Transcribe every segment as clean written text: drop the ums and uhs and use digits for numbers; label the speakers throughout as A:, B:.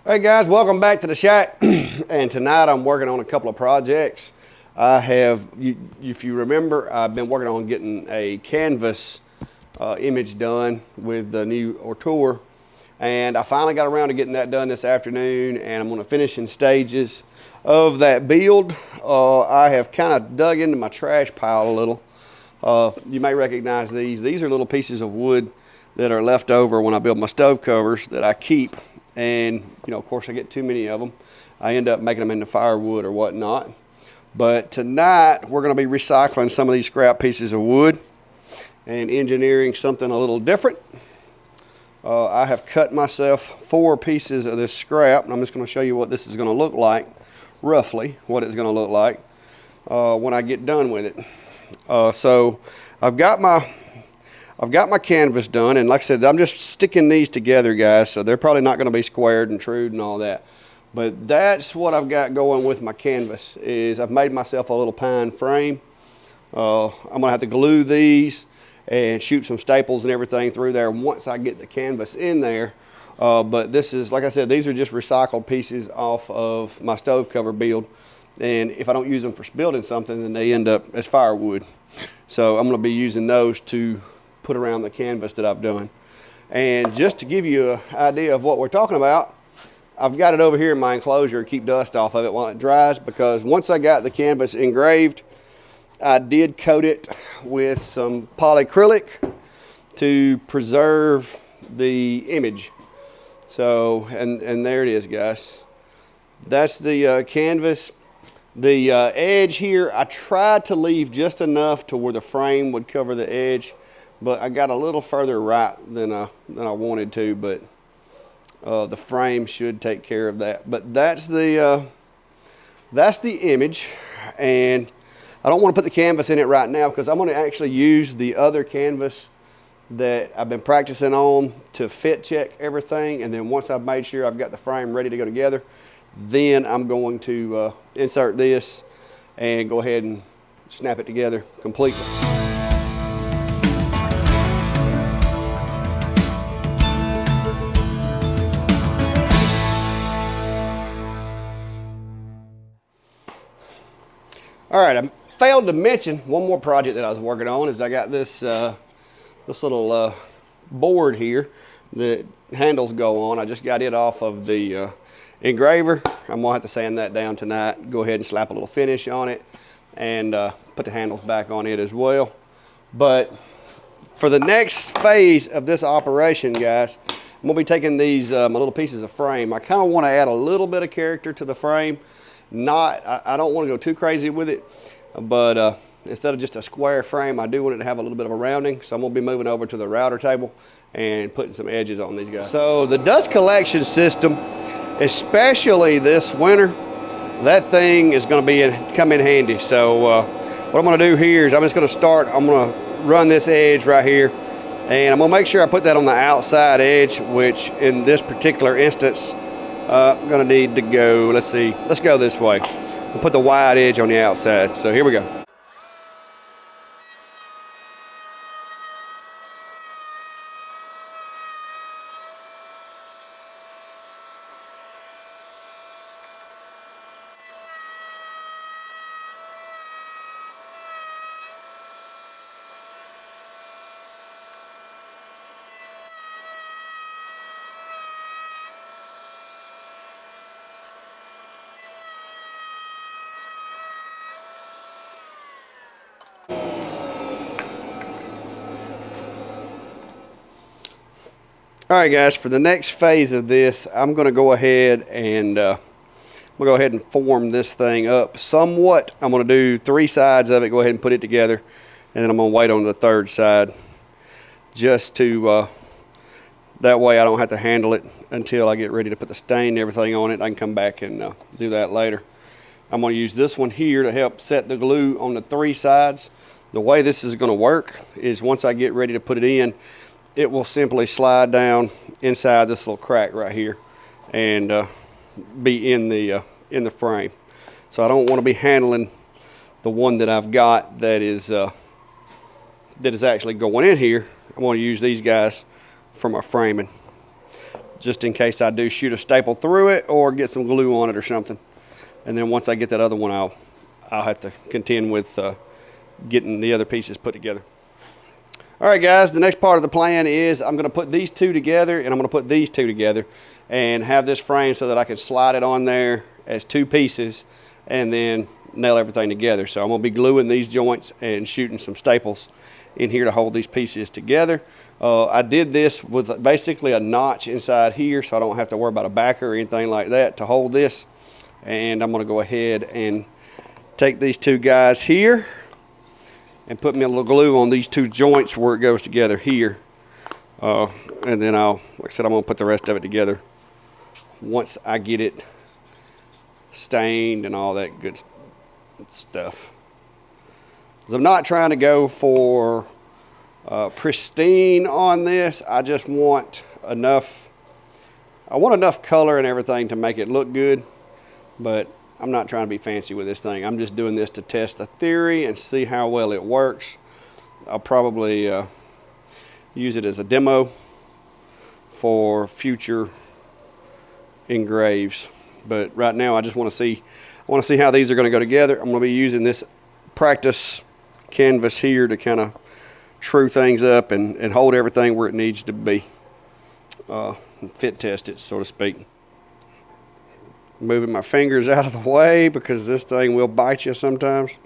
A: Hey guys, welcome back to the shack. And tonight I'm working on a couple of projects. If you remember, I've been working on getting a canvas image done with the new Ortur, and I finally got around to getting that done this afternoon, and I'm on the finishing stages of that build. I have kind of dug into my trash pile a little. You may recognize these. These are little pieces of wood that are left over when I build my stove covers that I keep. And, you know, of course, I get too many of them. I end up making them into firewood or whatnot. But tonight, we're going to be recycling some of these scrap pieces of wood and engineering something a little different. I have cut myself 4 pieces of this scrap, and I'm just going to show you what this is going to look like, roughly what it's going to look like when I get done with it. So I've got my canvas done, and like I said, I'm just sticking these together, guys, so they're probably not going to be squared and trued and all that. But that's what I've got going with my canvas, is I've made myself a little pine frame. I'm going to have to glue these and shoot some staples and everything through there once I get the canvas in there. But this is, like I said, these are just recycled pieces off of my stove cover build. And if I don't use them for building something, then they end up as firewood. So I'm going to be using those to put around the canvas that I've done. And just to give you an idea of what we're talking about, I've got it over here in my enclosure to keep dust off of it while it dries, because once I got the canvas engraved, I did coat it with some polyacrylic to preserve the image. So, and there it is, guys. That's the canvas. The edge here, I tried to leave just enough to where the frame would cover the edge, but I got a little further right than I wanted to, but the frame should take care of that. But that's the image, and I don't want to put the canvas in it right now because I'm going to actually use the other canvas that I've been practicing on to fit check everything, and then once I've made sure I've got the frame ready to go together, then I'm going to insert this and go ahead and snap it together completely. All right, I failed to mention one more project that I was working on. Is I got this this little board here that handles go on. I just got it off of the engraver. I'm gonna have to sand that down tonight, go ahead and slap a little finish on it, and put the handles back on it as well. But for the next phase of this operation, guys, I'm gonna be taking these my little pieces of frame. I kind of want to add a little bit of character to the frame. I don't want to go too crazy with it, but instead of just a square frame, I do want it to have a little bit of a rounding. So I'm gonna be moving over to the router table and putting some edges on these guys. So the dust collection system, especially this winter, that thing is going to come in handy. So what I'm going to do here is I'm going to run this edge right here, and I'm going to make sure I put that on the outside edge, which in this particular instance I'm going to need to go, let's go this way. We'll put the wide edge on the outside. So here we go. All right, guys, for the next phase of this, I'm going to go ahead and form this thing up somewhat. I'm going to do 3 sides of it, go ahead and put it together, and then I'm going to wait on the 3rd side just to, that way I don't have to handle it until I get ready to put the stain and everything on it. I can come back and do that later. I'm going to use this one here to help set the glue on the 3 sides. The way this is going to work is once I get ready to put it in, it will simply slide down inside this little crack right here and be in the frame. So I don't want to be handling the one that I've got that is actually going in here. I'm going to use these guys for my framing. just in case I do shoot a staple through it or get some glue on it or something. And then once I get that other one, I'll have to contend with getting the other pieces put together. All right, guys, the next part of the plan is I'm going to put these two together, and I'm going to put these two together and have this frame so that I can slide it on there as two pieces and then nail everything together. So I'm going to be gluing these joints and shooting some staples in here to hold these pieces together. I did this with basically a notch inside here, so I don't have to worry about a backer or anything like that to hold this. And I'm going to go ahead and take these two guys here and put me a little glue on these two joints where it goes together here. And then like I said, I'm going to put the rest of it together once I get it stained and all that good stuff. Because I'm not trying to go for pristine on this. I just want enough, color and everything to make it look good. But I'm not trying to be fancy with this thing. I'm just doing this to test the theory and see how well it works. I'll probably use it as a demo for future engraves. But right now I just want to see how these are going to go together. I'm going to be using this practice canvas here to kind of true things up and hold everything where it needs to be. Fit test it, so to speak. Moving my fingers out of the way because this thing will bite you sometimes.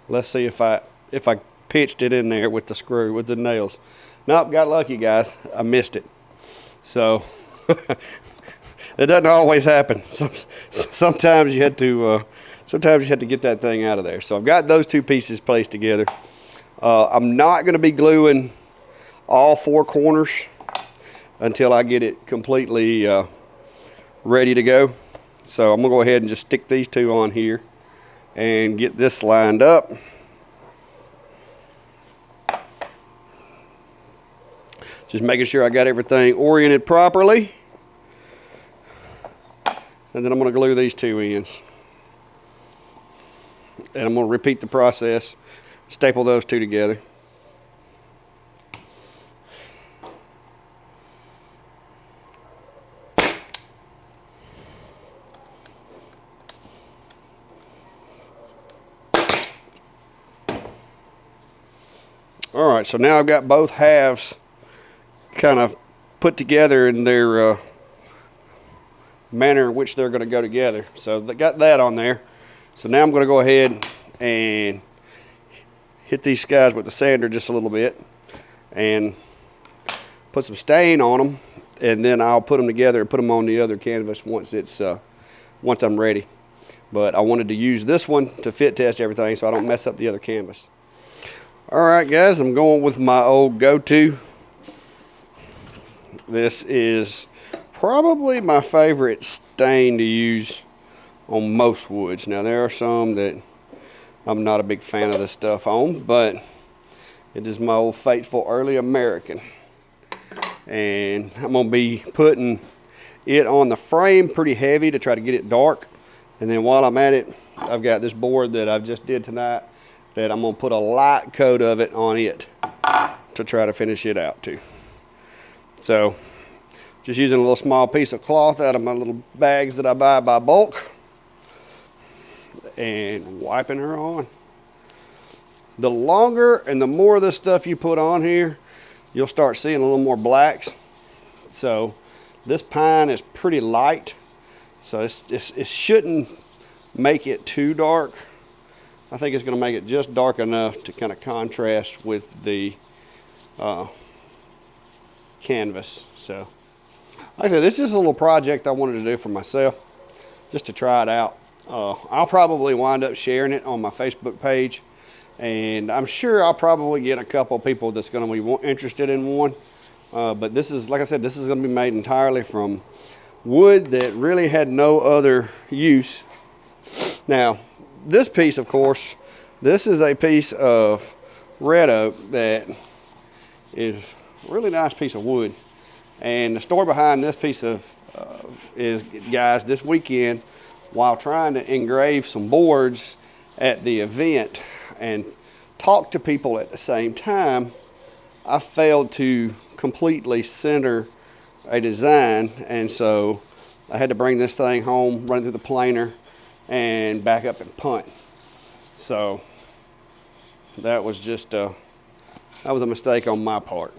A: Let's see if I pinched it in there with the screw, with the nails. Nope, got lucky, guys. I missed it. So it doesn't always happen. Sometimes you had to get that thing out of there. So I've got those two pieces placed together. I'm not going to be gluing all four corners until I get it completely ready to go. So I'm going to go ahead and just stick these two on here and get this lined up. Just making sure I got everything oriented properly. And then I'm going to glue these two ends. And I'm going to repeat the process, staple those two together. All right, so now I've got both halves kind of put together in their manner in which they're going to go together. So they got that on there. So now I'm going to go ahead and hit these guys with the sander just a little bit and put some stain on them, and then I'll put them together and put them on the other canvas once I'm ready. But I wanted to use this one to fit test everything so I don't mess up the other canvas. All right, guys, I'm going with my old go-to. This is probably my favorite stain to use on most woods. Now, there are some that I'm not a big fan of this stuff on, but it is my old faithful early American. And I'm going to be putting it on the frame pretty heavy to try to get it dark. And then while I'm at it, I've got this board that I just did tonight that I'm going to put a light coat of it on it to try to finish it out too. So just using a little small piece of cloth out of my little bags that I buy by bulk and wiping her on. The longer and the more of this stuff you put on here, you'll start seeing a little more blacks. So this pine is pretty light, so it shouldn't make it too dark. I think it's going to make it just dark enough to kind of contrast with the canvas. So like I said, this is just a little project I wanted to do for myself, just to try it out. I'll probably wind up sharing it on my Facebook page, and I'm sure I'll probably get a couple of people that's going to be interested in one. But this is, like I said, this is going to be made entirely from wood that really had no other use. Now, this piece, of course, this is a piece of red oak that is a really nice piece of wood. And the story behind this piece of is, guys, this weekend, while trying to engrave some boards at the event and talk to people at the same time, I failed to completely center a design, and so I had to bring this thing home, run it through the planer, and back up and punt. So that was just that was a mistake on my part,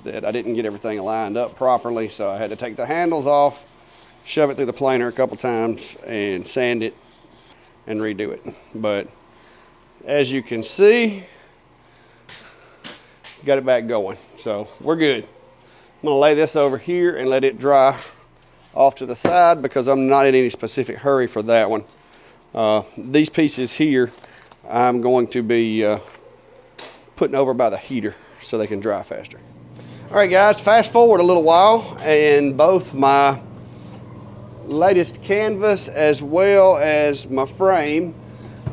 A: that I didn't get everything lined up properly, so I had to take the handles off, shove it through the planer a couple times, and sand it and redo it. But as you can see, got it back going, so we're good. I'm gonna lay this over here and let it dry off to the side because I'm not in any specific hurry for that one. These pieces here, I'm going to be putting over by the heater so they can dry faster. All right, guys, fast forward a little while, and both my latest canvas as well as my frame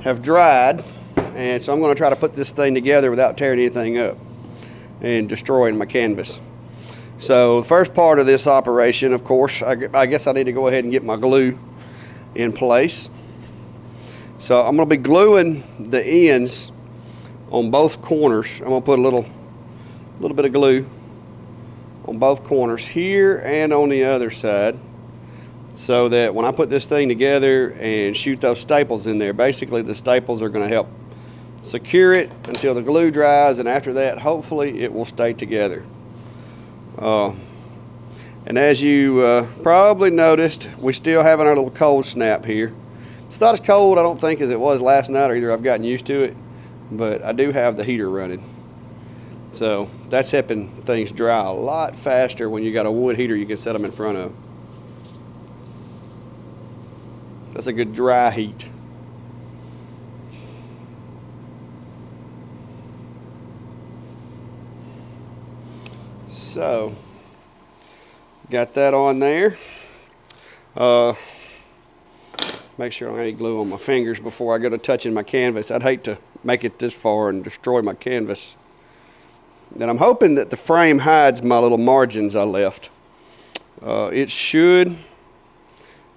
A: have dried, and so I'm going to try to put this thing together without tearing anything up and destroying my canvas. So the first part of this operation, of course, I guess I need to go ahead and get my glue in place. So I'm going to be gluing the ends on both corners. I'm going to put a little bit of glue on both corners here and on the other side, so that when I put this thing together and shoot those staples in there, basically the staples are going to help secure it until the glue dries, and after that, hopefully, it will stay together. And as you probably noticed, we still having our little cold snap here. It's not as cold, I don't think, as it was last night, or either I've gotten used to it, but I do have the heater running. So that's helping things dry a lot faster when you got a wood heater you can set them in front of. That's a good dry heat. So, got that on there. Make sure I don't have any glue on my fingers before I go to touching my canvas. I'd hate to make it this far and destroy my canvas. And I'm hoping that the frame hides my little margins I left. It should,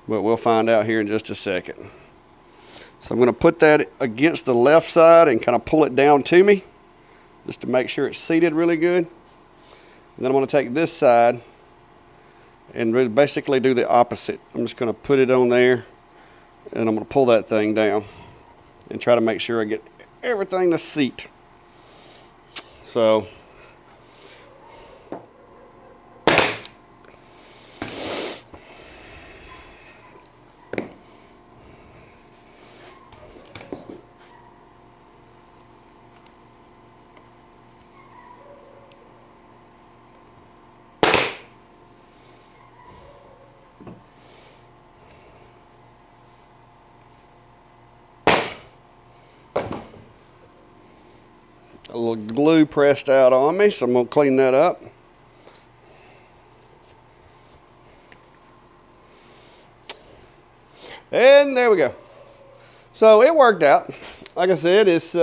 A: but we'll find out here in just a second. So I'm going to put that against the left side and kind of pull it down to me, just to make sure it's seated really good. And then I'm going to take this side and basically do the opposite. I'm just going to put it on there, and I'm going to pull that thing down and try to make sure I get everything to seat. So a little glue pressed out on me, so I'm going to clean that up. And there we go. So it worked out. Like I said, it's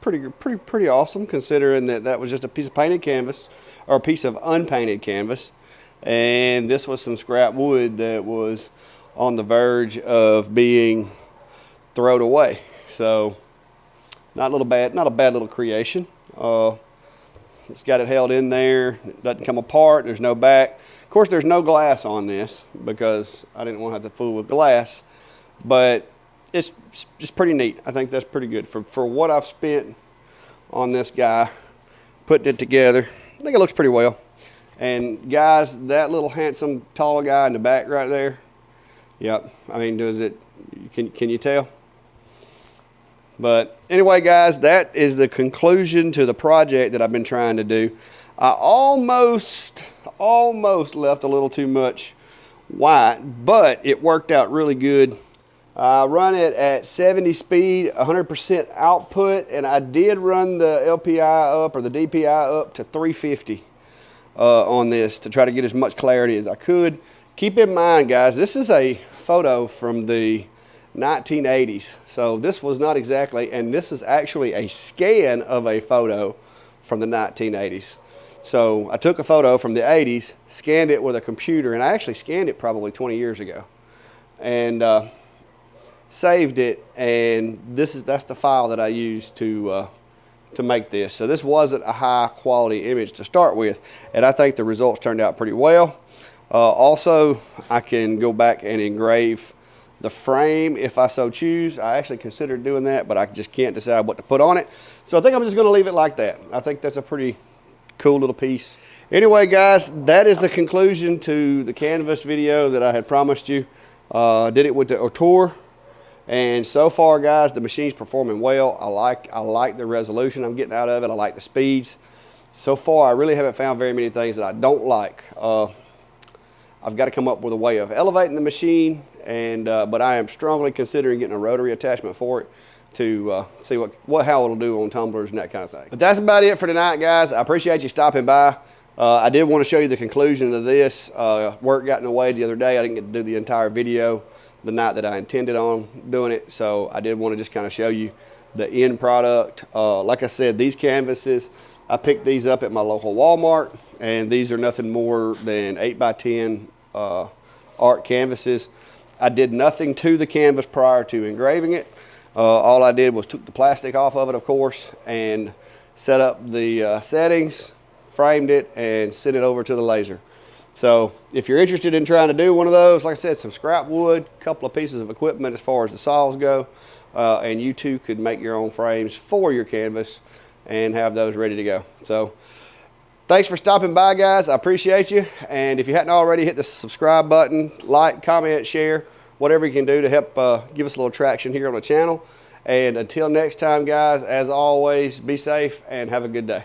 A: pretty awesome, considering that was just a piece of painted canvas, or a piece of unpainted canvas, and this was some scrap wood that was on the verge of being thrown away. So not a bad little creation. It's got it held in there. It doesn't come apart. There's no back. Of course, there's no glass on this because I didn't want to have to fool with glass. But it's just pretty neat. I think that's pretty good for what I've spent on this guy putting it together. I think it looks pretty well. And guys, that little handsome tall guy in the back right there. Yep. I mean, does it? Can you tell? But anyway, guys, that is the conclusion to the project that I've been trying to do. I almost left a little too much white, but it worked out really good. I run it at 70 speed, 100% output, and I did run the LPI up, or the DPI up to 350 on this to try to get as much clarity as I could. Keep in mind, guys, this is a photo from the 1980s, so this was not exactly, and this is actually a scan of a photo from the 1980s. So I took a photo from the 80s, scanned it with a computer, and I actually scanned it probably 20 years ago, and saved it. And that's the file that I used to make this. So this wasn't a high quality image to start with, and I think the results turned out pretty well. Also, I can go back and engrave the frame if I so choose. I actually considered doing that, but I just can't decide what to put on it. So I think I'm just going to leave it like that. I think that's a pretty cool little piece. Anyway, guys, that is the conclusion to the canvas video that I had promised you. Did it with the Ortur, and so far, guys, the machine's performing well. I like the resolution I'm getting out of it. I like the speeds. So far, I really haven't found very many things that I don't like. I've got to come up with a way of elevating the machine, and but I am strongly considering getting a rotary attachment for it to see how it'll do on tumblers and that kind of thing. But that's about it for tonight, guys. I appreciate you stopping by. I did want to show you the conclusion of this. Work got in the way the other day. I didn't get to do the entire video the night that I intended on doing it, so I did want to just kind of show you the end product. Like I said, these canvases, I picked these up at my local Walmart, and these are nothing more than 8x10 art canvases. I did nothing to the canvas prior to engraving it. All I did was took the plastic off of it, of course, and set up the settings, framed it, and sent it over to the laser. So if you're interested in trying to do one of those, like I said, some scrap wood, a couple of pieces of equipment as far as the saws go, and you too could make your own frames for your canvas and have those ready to go. So thanks for stopping by, guys. I appreciate you. And if you hadn't already, hit the subscribe button, like, comment, share, whatever you can do to help give us a little traction here on the channel. And until next time, guys, as always, be safe and have a good day.